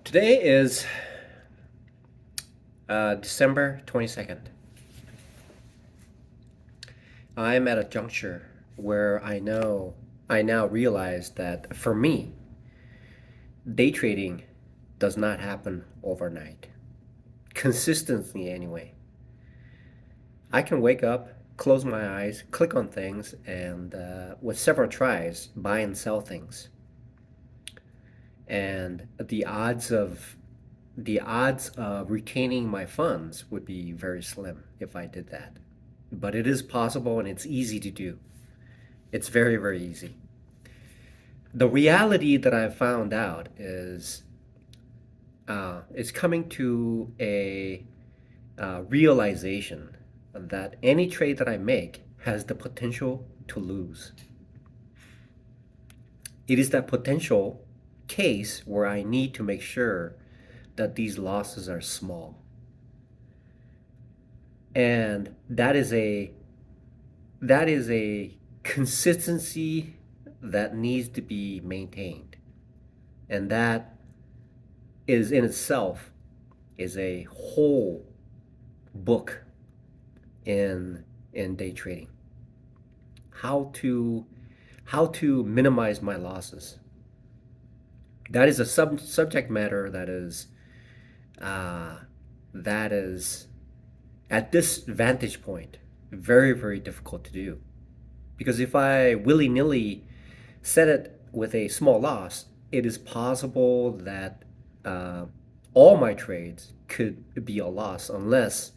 Today is December 22nd. I'm at a juncture where I now realize that for me, day trading does not happen overnight. Consistently, anyway. I can wake up, close my eyes, click on things, and with several tries, buy and sell things. And the odds of retaining my funds would be very slim if I did that. But it is possible and it's easy to do. It's very, very easy. The reality that I've found out is coming to a realization that any trade that I make has the potential to lose. It is that potential case where I need to make sure that these losses are small. And that is a consistency that needs to be maintained. And that is in itself is a whole book in day trading. How to how to minimize my losses. That is a subject matter uh, that is at this vantage point very, very difficult to do. Because if I willy nilly set it with a small loss, it is possible that uh, all my trades could be a loss unless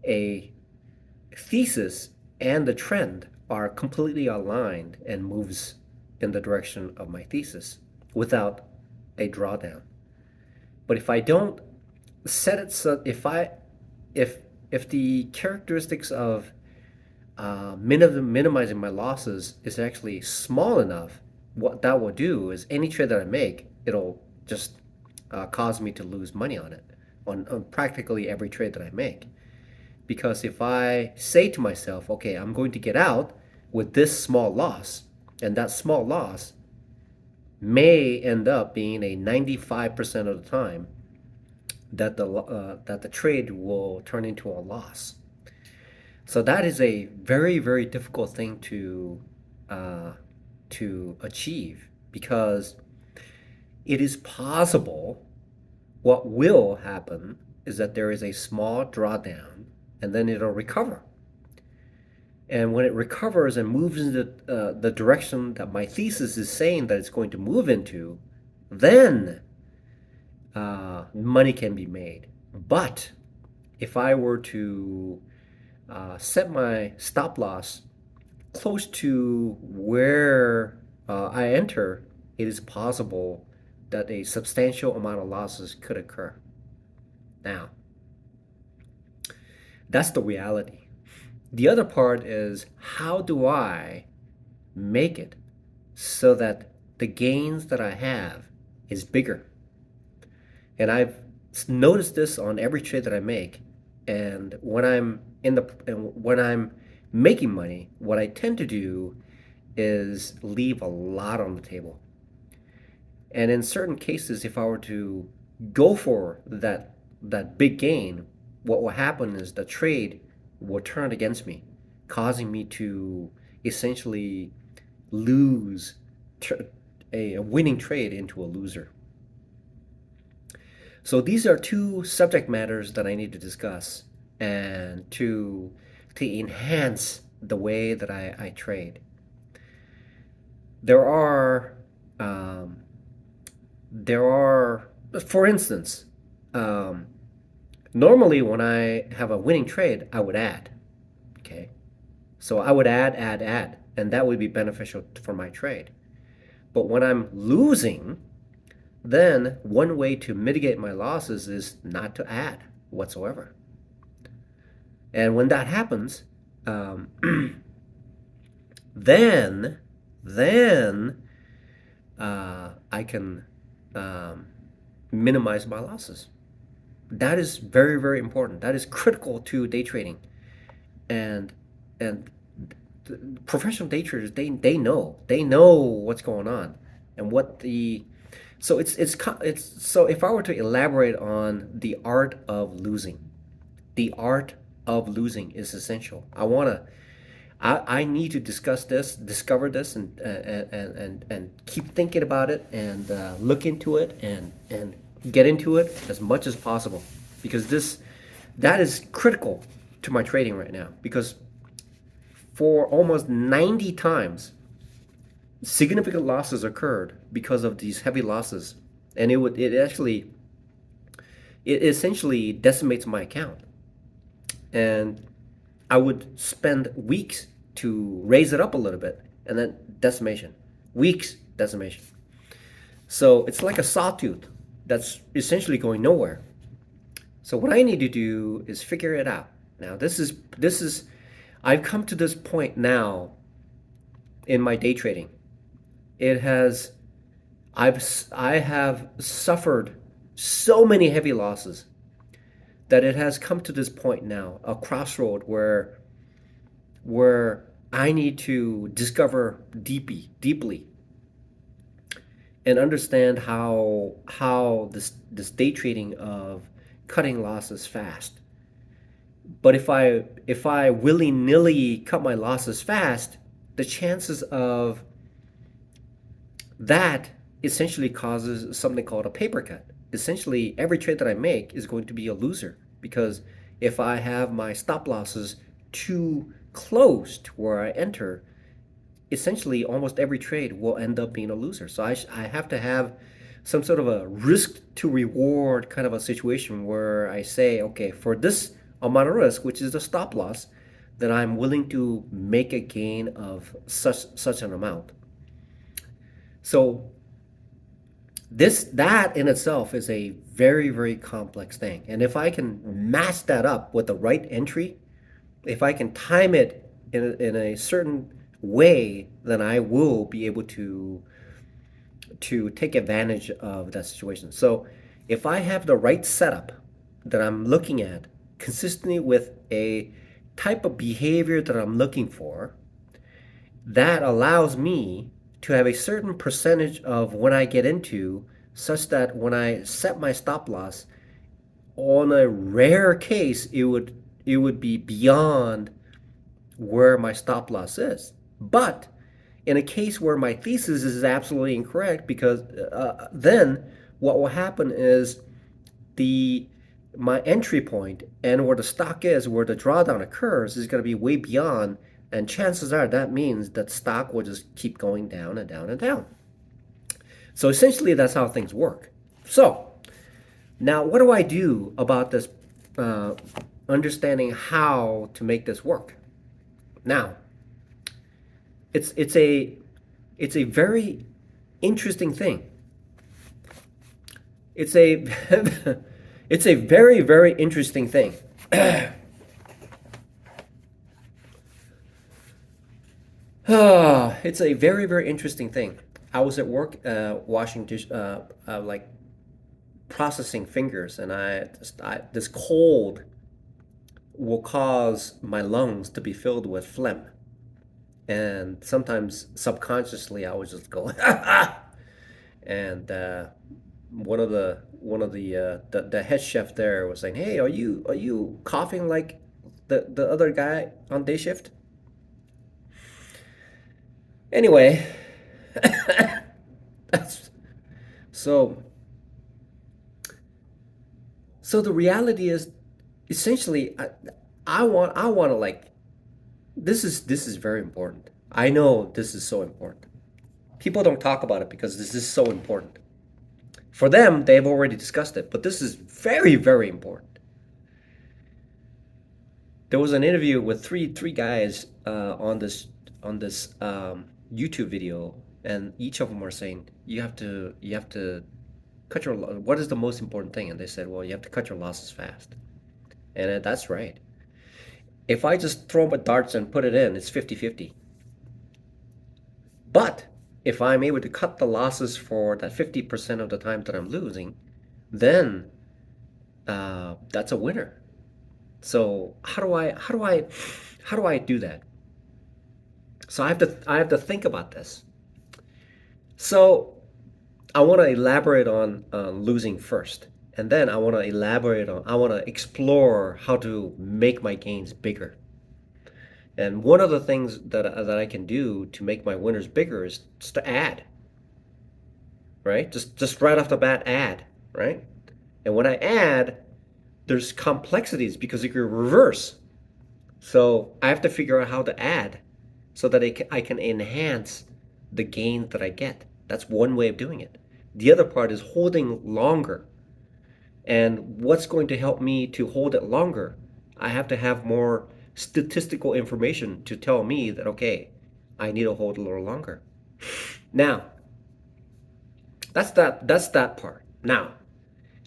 a thesis and the trend are completely aligned and moves in the direction of my thesis without a drawdown. But if I don't set it so if if the characteristics of minimizing my losses is actually small enough, what that will do is any trade that I make, it'll just cause me to lose money on it, on practically every trade that I make. Because if I say to myself, okay, I'm going to get out with this small loss, and that small loss may end up being a 95% of the time that the trade will turn into a loss. So that is a very, very difficult thing uh, to achieve because it is possible. What will happen is that there is a small drawdown, and then it'll recover. And when it recovers and moves in the direction that my thesis is saying that it's going to move into, then money can be made. But if I were to set my stop loss close to where I enter, it is possible that a substantial amount of losses could occur. Now, that's the reality. The other part is how do I make it so that the gains that I have is bigger? And I've noticed this on every trade that I make. And when I'm making money, what I tend to do is leave a lot on the table. And in certain cases, if I were to go for that big gain, what will happen is the trade will turn against me, causing me to essentially lose a winning trade into a loser. So these are two subject matters that I need to discuss and to enhance the way that I trade. There are um, there are, for instance, um, normally when I have a winning trade, I would add. Okay, so I would add, and that would be beneficial for my trade. But when I'm losing, then one way to mitigate my losses is not to add whatsoever. And when that happens, um, then then I can um, minimize my losses. That is very, very important. That is critical to day trading. And and professional day traders, they know what's going on and what the So it's so if I were to elaborate on the art of losing, the art of losing is essential. I need to discover this, and keep thinking about it, and look into it, and get into it as much as possible, because that is critical to my trading right now. Because for almost 90 times, significant losses occurred because of these heavy losses, and it essentially decimates my account, and I would spend weeks to raise it up a little bit, and then decimation, weeks decimation. So it's like a sawtooth that's essentially going nowhere. So what I need to do is figure it out. Now this is I've come to this point now in my day trading. It has I have suffered so many heavy losses that it has come to this point now, a crossroad where I need to discover deeply, and understand how this day trading of cutting losses fast. But if I willy nilly cut my losses fast, the chances of that essentially causes something called a paper cut. Essentially, every trade that I make is going to be a loser, because if I have my stop losses too close to where I enter, essentially almost every trade will end up being a loser. So I have to have some sort of a risk to reward kind of a situation where I say, okay, for this amount of risk, which is the stop loss, then I'm willing to make a gain of such an amount. So that in itself is a very complex thing. And if I can match that up with the right entry, if I can time it in a certain way, then I will be able to take advantage of that situation. So if I have the right setup that I'm looking at consistently with a type of behavior that I'm looking for, that allows me to have a certain percentage of when I get into, such that when I set my stop loss, on a rare case it would be beyond where my stop loss is. But in a case where my thesis is absolutely incorrect, because then what will happen is the my entry point and where the stock is, where the drawdown occurs, is going to be way beyond, and chances are that means that stock will just keep going down and down and down. So essentially, that's how things work. So now, what do I do about this? Uh, Understanding how to make this work. Now, it's a very interesting thing. It's a it's a very interesting thing. It's a very interesting thing. I was at work, washing dish, like processing fingers, and this cold will cause my lungs to be filled with phlegm, and sometimes subconsciously I was just going, and one of the head chef there was saying, "Hey, are you coughing like the other guy on day shift?" Anyway, that's so. So the reality is, essentially, I want to, like, this is very important. I know this is so important. People don't talk about it because this is so important. For them, they've already discussed it, but this is very important. There was an interview with three guys on this YouTube video, and each of them were saying, you have to cut your what is the most important thing, and they said, well, you have to cut your losses fast. And that's right. If I just throw my darts and put it in, it's 50-50. But if I'm able to cut the losses for that 50% of the time that I'm losing, then that's a winner. So how do I do that? So I have to think about this. So I want to elaborate on losing first, and then I want to explore how to make my gains bigger. And one of the things that I can do to make my winners bigger is just to add, right? Just right off the bat, add, right? And when I add, there's complexities because it could reverse. So I have to figure out how to add so that I can enhance the gains that I get. That's one way of doing it. The other part is holding longer. And what's going to help me to hold it longer? I have to have more statistical information to tell me that, okay, I need to hold a little longer. Now, that's that part. Now,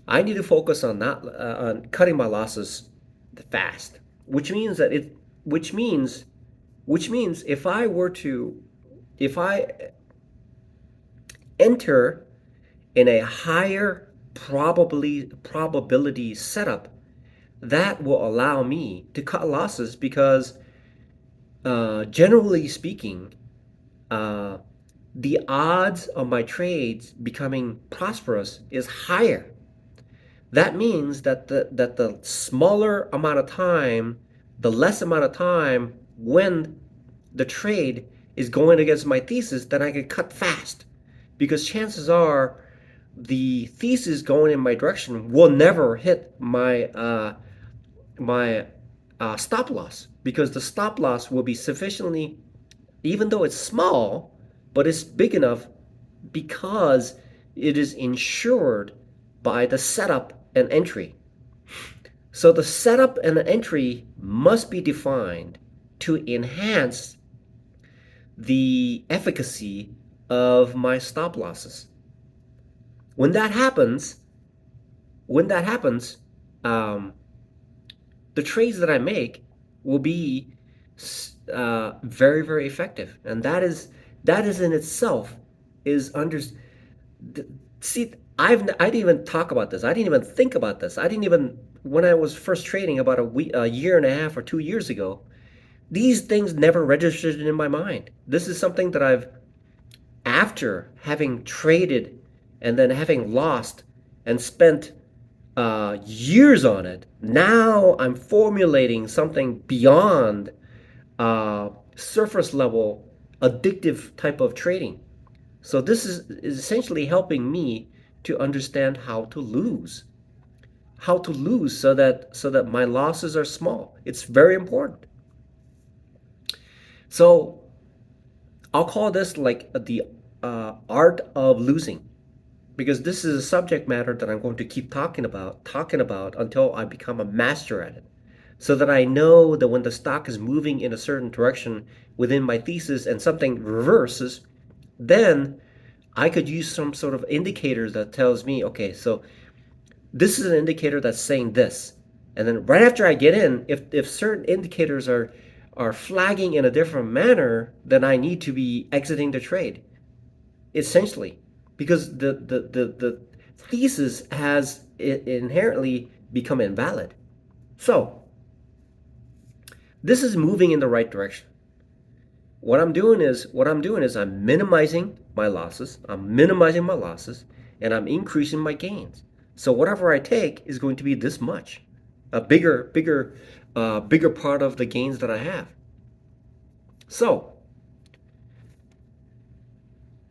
I need to focus on not on cutting my losses fast, which means that it which means which means if I enter in a higher probability setup, that will allow me to cut losses because generally speaking, uh, the odds of my trades becoming prosperous is higher. That means that the smaller amount of time, the less amount of time when the trade is going against my thesis, then I can cut fast. Because chances are the thesis going in my direction will never hit my stop loss, because the stop loss will be sufficiently, even though it's small, but it's big enough because it is insured by the setup and entry. So the setup and the entry must be defined to enhance the efficacy of my stop losses. When that happens, when that happens, um, the trades that I make will be very, very effective, and that is in itself is under. See, I didn't even talk about this. I didn't even think about this. I didn't even when I was first trading about a year and a half or 2 years ago. These things never registered in my mind. This is something that I've after having traded and then having lost and spent years on it. Now I'm formulating something beyond surface level addictive type of trading. So this is essentially helping me to understand how to lose so that my losses are small. It's very important. So I'll call this like the art of losing, because this is a subject matter that I'm going to keep talking about until I become a master at it. So that I know that when the stock is moving in a certain direction within my thesis and something reverses, then I could use some sort of indicator that tells me, okay, so this is an indicator that's saying this. And then right after I get in, if certain indicators are flagging in a different manner, then I need to be exiting the trade, essentially, because the thesis has inherently become invalid. So this is moving in the right direction. What I'm doing is I'm minimizing my losses. And I'm increasing my gains. So whatever I take is going to be this much, a bigger part of the gains that I have. So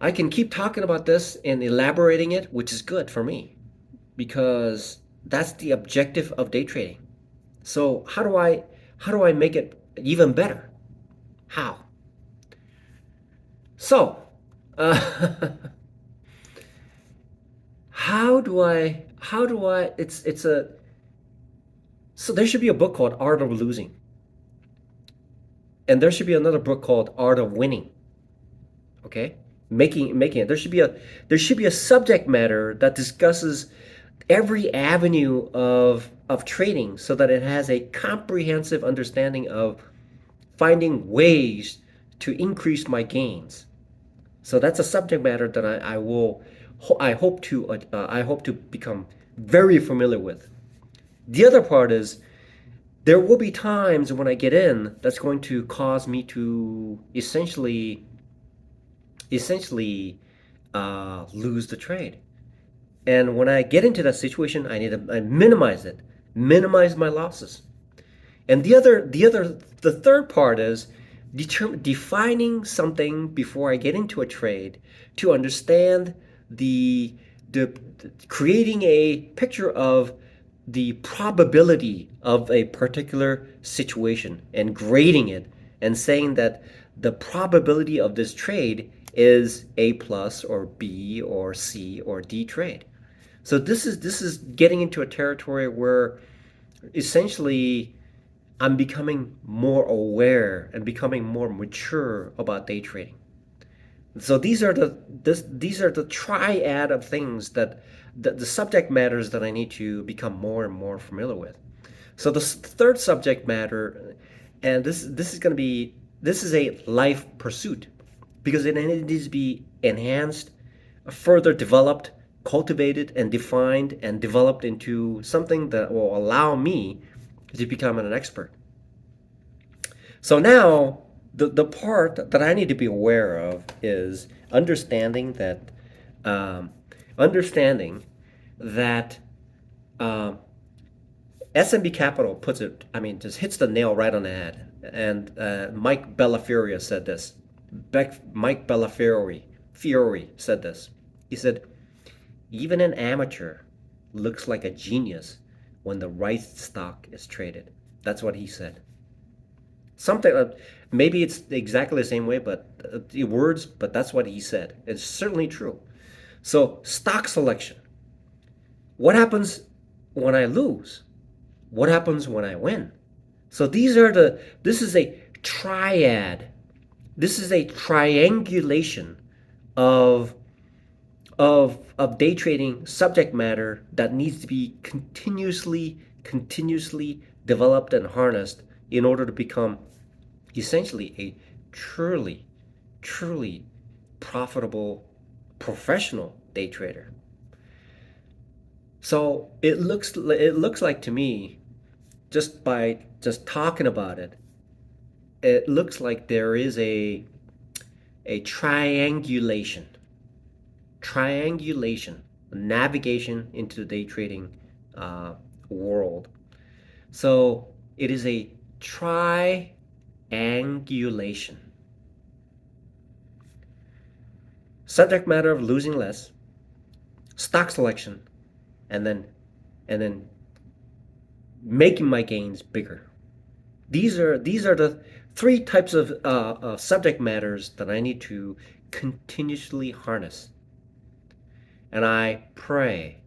I can keep talking about this and elaborating it, which is good for me because that's the objective of day trading. So how do I make it even better? How? So, how do I it's a so there should be a book called Art of Losing, and there should be another book called Art of Winning. Okay? Making it. There should be a subject matter that discusses every avenue of trading so that it has a comprehensive understanding of finding ways to increase my gains. So that's a subject matter that I hope to become very familiar with. The other part is there will be times when I get in that's going to cause me to essentially lose the trade. And when I get into that situation, I minimize it, minimize my losses. And the third part is defining something before I get into a trade to understand the creating a picture of the probability of a particular situation and grading it and saying that the probability of this trade is A plus or B or C or D trade. So this is getting into a territory where essentially I'm becoming more aware and becoming more mature about day trading. So these are the triad of things that the subject matters that I need to become more and more familiar with. So the third subject matter, and this is going to be this is a life pursuit because it needs to be enhanced, further developed, cultivated, and defined and developed into something that will allow me to become an expert. So now the part that I need to be aware of is understanding that um, understanding that uh, SMB Capital puts it, I mean, just hits the nail right on the head. And Mike Bellafiore said this. Mike Bellafiore said this. He said, even an amateur looks like a genius when the right stock is traded. That's what he said. Something, maybe it's exactly the same way, but the words, but that's what he said. It's certainly true. So, stock selection. What happens when I lose? What happens when I win? So this is a triad. This is a triangulation of of day trading subject matter that needs to be continuously developed and harnessed in order to become essentially a truly profitable professional day trader. So it looks like to me, just by just talking about it, it looks like there is a triangulation, navigation into the day trading world. So it is a triangulation. Subject matter of losing less, stock selection, and then making my gains bigger. These are the three types of subject matters that I need to continuously harness. And I pray,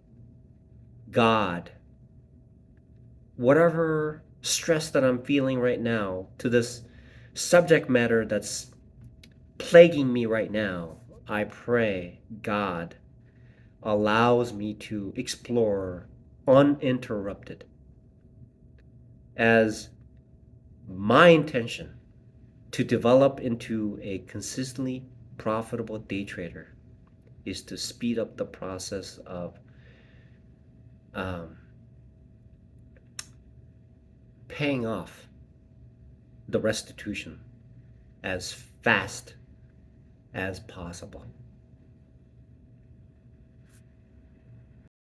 God, whatever stress that I'm feeling right now to this subject matter that's plaguing me right now, I pray, God, allows me to explore uninterrupted as my intention to develop into a consistently profitable day trader is to speed up the process of um, paying off the restitution as fast as possible.